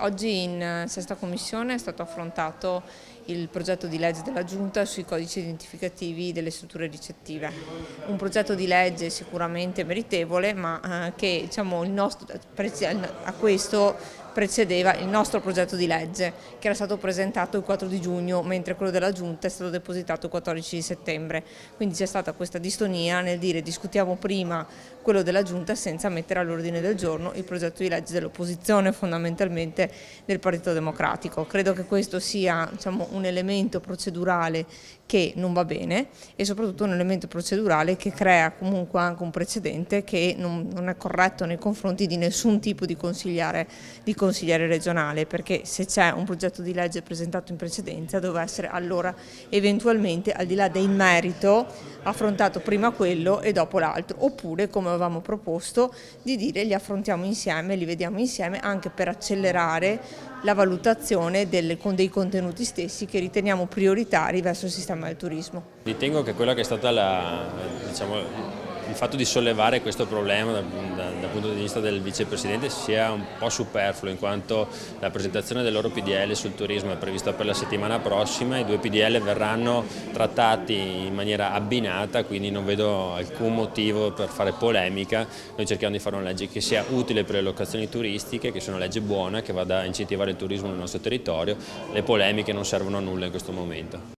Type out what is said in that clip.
Oggi in sesta commissione è stato affrontato il progetto di legge della Giunta sui codici identificativi delle strutture ricettive. Un progetto di legge sicuramente meritevole, ma che a questo precedeva il nostro progetto di legge, che era stato presentato il 4 di giugno, mentre quello della Giunta è stato depositato il 14 di settembre. Quindi c'è stata questa distonia nel dire discutiamo prima quello della Giunta senza mettere all'ordine del giorno il progetto di legge dell'opposizione, fondamentalmente del Partito Democratico. Credo che questo sia un elemento procedurale che non va bene e soprattutto un elemento procedurale che crea comunque anche un precedente che non è corretto nei confronti di nessun tipo di consigliere regionale, perché se c'è un progetto di legge presentato in precedenza doveva essere allora eventualmente, al di là del merito, affrontato prima quello e dopo l'altro, oppure come avevamo proposto di dire li affrontiamo insieme, li vediamo insieme, anche per accelerare la valutazione con dei contenuti stessi che riteniamo prioritari verso il sistema del turismo. Ritengo che quella che è stata il fatto di sollevare questo problema dal punto di vista del vicepresidente sia un po' superfluo, in quanto la presentazione del loro PDL sul turismo è prevista per la settimana prossima. I due PDL verranno trattati in maniera abbinata, quindi non vedo alcun motivo per fare polemica. Noi cerchiamo di fare una legge che sia utile per le locazioni turistiche, che sia una legge buona, che vada a incentivare il turismo nel nostro territorio. Le polemiche non servono a nulla in questo momento.